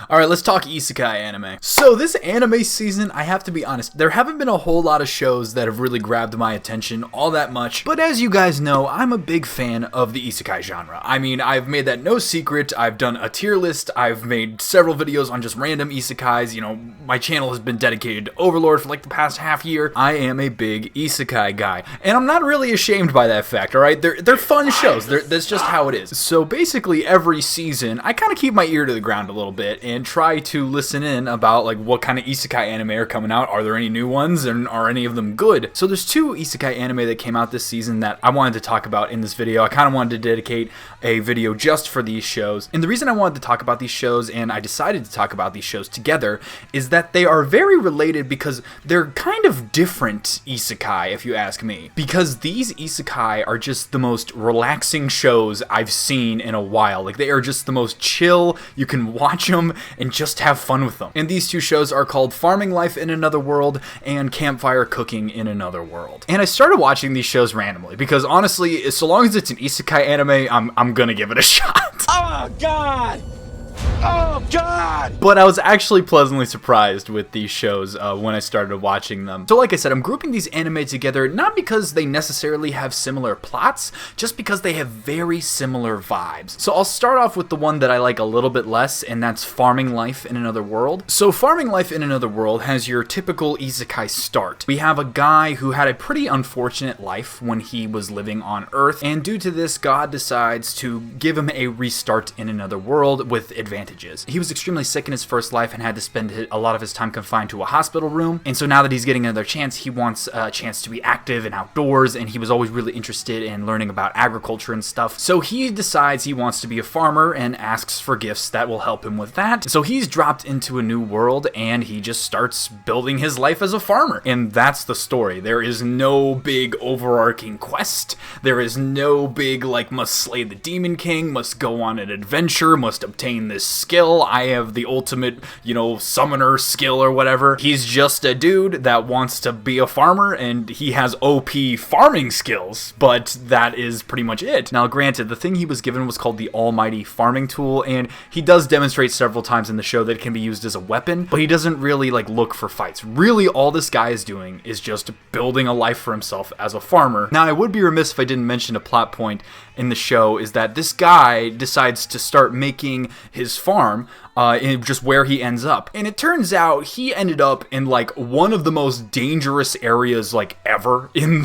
Alright, let's talk Isekai anime. So this anime season, I have to be honest, there haven't been a whole lot of shows that have really grabbed my attention all that much, but as you guys know, I'm a big fan of the Isekai genre. I mean, I've made that no secret, I've done a tier list, I've made several videos on just random Isekais, you know, my channel has been dedicated to Overlord for like the past half year. I am a big Isekai guy, and I'm not really ashamed by that fact, alright? They're fun shows, that's just how it is. So basically every season, I kind of keep my ear to the ground a little bit, and try to listen in about like what kind of Isekai anime are coming out. Are there any new ones, and are any of them good? So there's two Isekai anime that came out this season that I wanted to talk about in this video. I kind of wanted to dedicate a video just for these shows, and the reason I wanted to talk about these shows, and I decided to talk about these shows together, is that they are very related because they're kind of different Isekai, if you ask me. Because these Isekai are just the most relaxing shows I've seen in a while. Like, they are just the most chill, you can watch them and just have fun with them. And these two shows are called Farming Life in Another World and Campfire Cooking in Another World. And I started watching these shows randomly because honestly, so long as it's an Isekai anime, I'm gonna give it a shot. Oh God! Oh God! But I was actually pleasantly surprised with these shows when I started watching them. So like I said, I'm grouping these anime together not because they necessarily have similar plots, just because they have very similar vibes. So I'll start off with the one that I like a little bit less, and that's Farming Life in Another World. So Farming Life in Another World has your typical Isekai start. We have a guy who had a pretty unfortunate life when he was living on Earth, and due to this, God decides to give him a restart in another world with advantages. He was extremely sick in his first life and had to spend a lot of his time confined to a hospital room, and so now that he's getting another chance, he wants a chance to be active and outdoors, and he was always really interested in learning about agriculture and stuff. So he decides he wants to be a farmer and asks for gifts that will help him with that. So he's dropped into a new world and he just starts building his life as a farmer. And that's the story. There is no big overarching quest. There is no big like must slay the Demon King, must go on an adventure, must obtain this skill. I have the ultimate, you know, summoner skill or whatever. He's just a dude that wants to be a farmer and he has OP farming skills, but that is pretty much it. Now granted, the thing he was given was called the Almighty Farming Tool, and he does demonstrate several times in the show that it can be used as a weapon, but he doesn't really like look for fights. Really all this guy is doing is just building a life for himself as a farmer. Now I would be remiss if I didn't mention a plot point in the show is that this guy decides to start making his farm in just where he ends up. And it turns out he ended up in like one of the most dangerous areas like ever in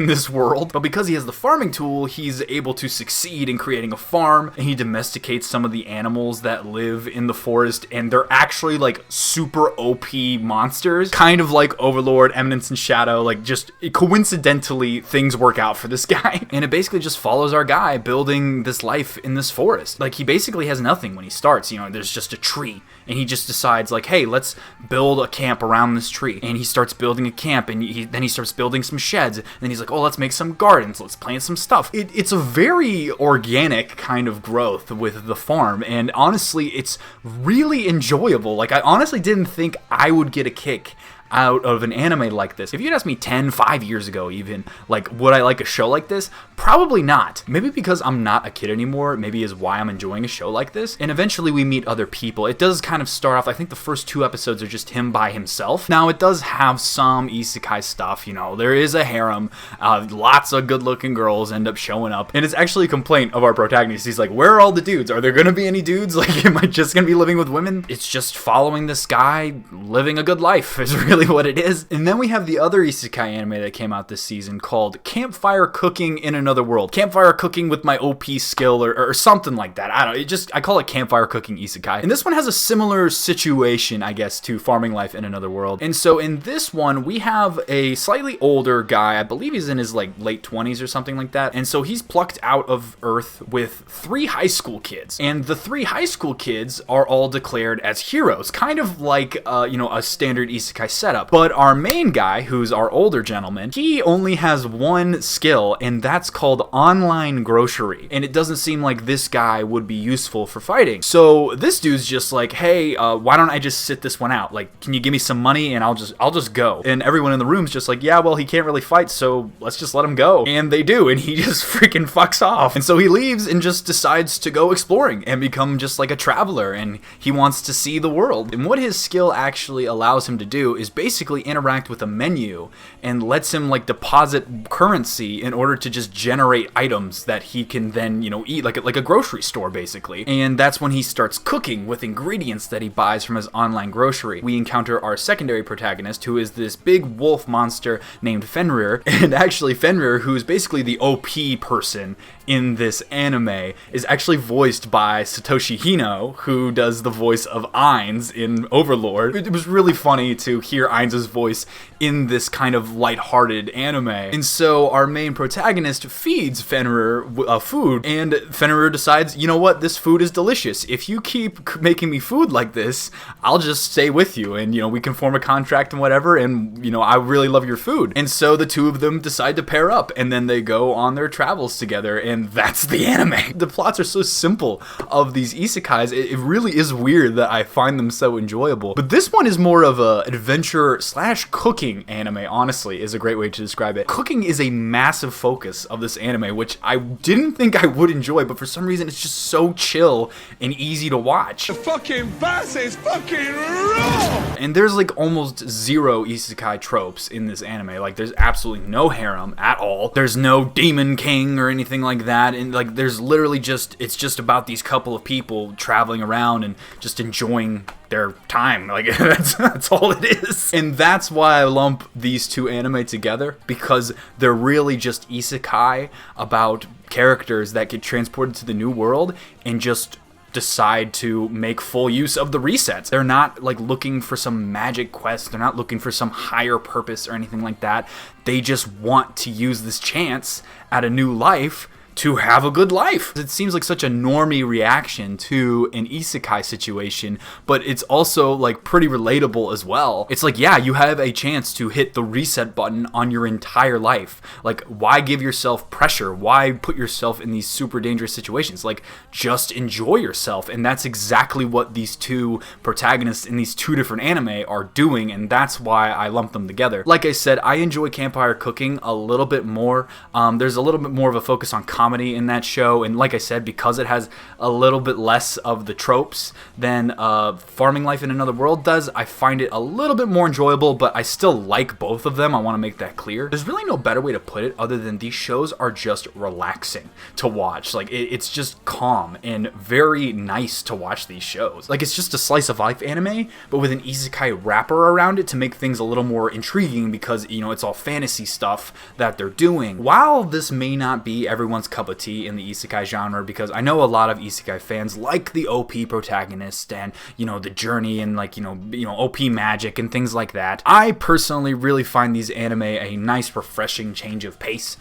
this world. But because he has the farming tool, he's able to succeed in creating a farm, and he domesticates some of the animals that live in the forest, and they're actually like super OP monsters, kind of like Overlord, Eminence and Shadow. Like just coincidentally things work out for this guy. And it basically just follows our guy building this life in this forest. Like he basically has nothing when he starts, you know, there's just a tree, and he just decides like, hey, let's build a camp around this tree. And he starts building a camp, and then he starts building some sheds, and then he's like, oh, let's make some gardens, let's plant some stuff. It's a very organic kind of growth with the farm, and honestly it's really enjoyable. Like I honestly didn't think I would get a kick out of an anime like this. If you'd asked me 5 years ago even, like, would I like a show like this? Probably not. Maybe because I'm not a kid anymore, maybe is why I'm enjoying a show like this. And eventually we meet other people. It does kind of start off, I think the first 2 episodes are just him by himself. Now it does have some isekai stuff, you know, there is a harem, lots of good looking girls end up showing up, and it's actually a complaint of our protagonist. He's like, where are all the dudes? Are there gonna be any dudes? Like, am I just gonna be living with women? It's just following this guy living a good life is really what it is. And then we have the other isekai anime that came out this season called Campfire Cooking in Another World. Campfire Cooking with my OP skill or something like that. I don't know. I call it Campfire Cooking Isekai. And this one has a similar situation, I guess, to Farming Life in Another World. And so in this one, we have a slightly older guy. I believe he's in his like late 20s or something like that. And so he's plucked out of Earth with 3 high school kids. And the 3 high school kids are all declared as heroes, kind of like, you know, a standard isekai setup. setup. But our main guy, who's our older gentleman, he only has one skill, and that's called online grocery. And it doesn't seem like this guy would be useful for fighting. So this dude's just like, hey, why don't I just sit this one out? Like, can you give me some money and I'll just go. And everyone in the room's just like, yeah, well, he can't really fight, so let's just let him go. And they do, and he just freaking fucks off. And so he leaves and just decides to go exploring and become just like a traveler, and he wants to see the world. And what his skill actually allows him to do is basically interact with a menu and lets him like deposit currency in order to just generate items that he can then, eat like a grocery store basically. And that's when he starts cooking with ingredients that he buys from his online grocery. We encounter our secondary protagonist, who is this big wolf monster named Fenrir. And actually Fenrir, who's basically the OP person in this anime, is actually voiced by Satoshi Hino, who does the voice of Ainz in Overlord. It was really funny to hear Ainz's voice in this kind of lighthearted anime. And so our main protagonist feeds Fenrir food, and Fenrir decides, you know what, this food is delicious. If you keep making me food like this, I'll just stay with you, and we can form a contract and whatever, and I really love your food. And so the two of them decide to pair up, and then they go on their travels together, and that's the anime. The plots are so simple of these isekais, it really is weird that I find them so enjoyable. But this one is more of a adventure / cooking anime, honestly, is a great way to describe it. Cooking is a massive focus of this anime, which I didn't think I would enjoy, but for some reason it's just so chill and easy to watch. The fucking bass is fucking raw! And there's like almost zero isekai tropes in this anime. Like, there's absolutely no harem at all. There's no demon king or anything like that. And like, there's literally it's just about these couple of people traveling around and just enjoying their time. Like, that's all it is. And that's why I lump these two anime together, because they're really just isekai about characters that get transported to the new world and just decide to make full use of the resets. They're not like looking for some magic quest. They're not looking for some higher purpose or anything like that. They just want to use this chance at a new life to have a good life. It seems like such a normie reaction to an isekai situation, but it's also like pretty relatable as well. It's like, yeah, you have a chance to hit the reset button on your entire life. Like, why give yourself pressure? Why put yourself in these super dangerous situations? Like, just enjoy yourself. And that's exactly what these two protagonists in these two different anime are doing, and that's why I lump them together. Like I said, I enjoy Campfire Cooking a little bit more. There's a little bit more of a focus on comedy in that show, and like I said, because it has a little bit less of the tropes than Farming Life in Another World does, I find it a little bit more enjoyable, but I still like both of them. I want to make that clear. There's really no better way to put it other than these shows are just relaxing to watch. Like, it's just calm and very nice to watch these shows. Like, it's just a slice of life anime, but with an isekai wrapper around it to make things a little more intriguing, because it's all fantasy stuff that they're doing. While this may not be everyone's cup of tea in the isekai genre, because I know a lot of isekai fans like the OP protagonist and the journey and like OP magic and things like that. I personally really find these anime a nice refreshing change of pace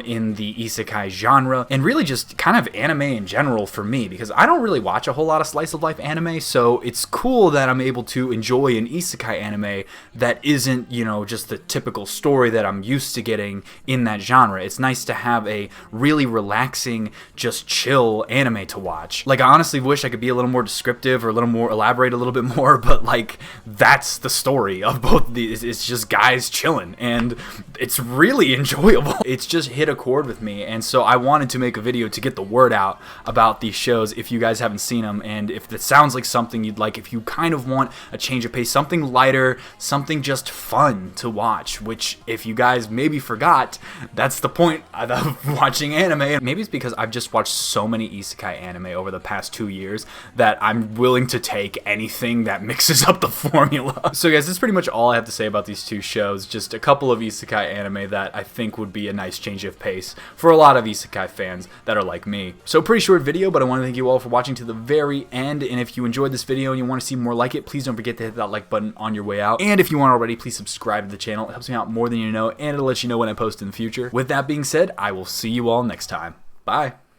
in the isekai genre, and really just kind of anime in general for me, because I don't really watch a whole lot of slice of life anime, so it's cool that I'm able to enjoy an isekai anime that isn't just the typical story that I'm used to getting in that genre. It's nice to have a really relaxing, just chill anime to watch. Like, I honestly wish I could be a little more descriptive or a little more elaborate a little bit more, but like, that's the story of both of these. It's just guys chilling, and it's really enjoyable. It's just hit a chord with me, and so I wanted to make a video to get the word out about these shows if you guys haven't seen them, and if that sounds like something you'd like, if you kind of want a change of pace, something lighter, something just fun to watch, which if you guys maybe forgot, that's the point of watching anime. Maybe it's because I've just watched so many isekai anime over the past 2 years that I'm willing to take anything that mixes up the formula. So guys, that's pretty much all I have to say about these two shows. Just a couple of isekai anime that I think would be a nice change of pace for a lot of isekai fans that are like me. So pretty short video, but I want to thank you all for watching to the very end, and if you enjoyed this video and you want to see more like it, please don't forget to hit that like button on your way out, and if you aren't already, please subscribe to the channel. It helps me out more than you know, and it'll let you know when I post in the future. With that being said, I will see you all next time. Bye.